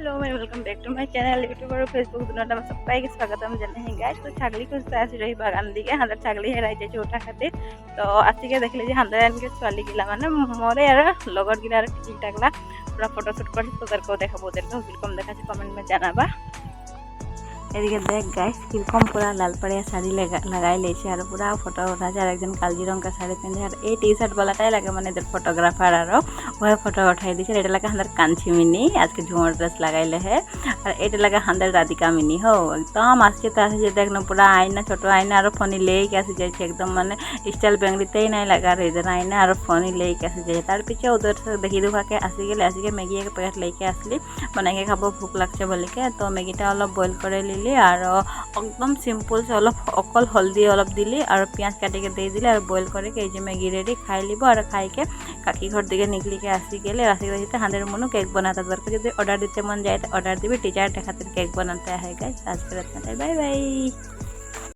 Hello मैं welcome back to my channel YouTube और Facebook दोनों सबको स्वागतम जानाई गाइस। तो छागली खुঁজতে আসি রহি বাগান দিকে হাঁদার ছাগলি হেরাই যাইছে ওঠা খাতে। তো আজকে দেখলে যে হাঁদার আনকে ছোয়ালি গিলা মানে মরে আর লগর গিলা আর ঠিক টাকলা পুরা ফটো শুট করছি তোদেরকেও দেখাবো। ওদেরকেও কিরকম দেখাচ্ছে কমেন্ট में জানাবা। এদিকে দেখ গাইস কিরকম পুরা লাল পাড়িয়া শাড়ি লাগাই লেছে আর পুরা ফটো উঠাছে আর একজন কালজি রঙ का শাড়ি পিনছে আর এই টি শার্ট वालाটাই লাগে মানে এদের ফটোগ্রাফার আর ওই ফটো উঠাই দিছে। এটা লাগে হাঁদার কাঞ্চি মিনি আজকে ঝুমর ড্রেস লাগাইলে है আর এটা লাগে হাঁদার রাধিকা মিনি हो एकदम আসছে তো আসছে দেখনো পুরা আয়না ছোট আয়না আর ফোনি লেইকে আসি যাইছে একদম মানে স্টাইল বেঙ্গলিতেই নাই লাগা আর এদের আয়না আর ফোনি লেইকে আসি যাইছে। তার পিছে ওদের দেখি দুখাকে আসি গেলে ম্যাগি এক প্যাকেট লেইকে আসলি বানাইকে খাবো ভুক লাগছে বলিকে। তো ম্যাগিটা অলপ বয়েল করে লিলি আর একদম সিম্পল से অলপ অকল হলদি অলপ দিলি আর পেঁয়াজ কাটিকে দিয়ে দিলি আর বয়েল করে এই যে ম্যাগি রেডি খাই লিব। আর খাইকে কাকি ঘর দিকে নিকলিকে আসি গেলে আসি দিতে হাঁদের মনো কেক बनाता दरकार যদি অর্ডার দিতে মন যায় তো অর্ডার দিবি। টিচার খাतिर কেক बनाते है गाइस। आज के रात में बाय बाय।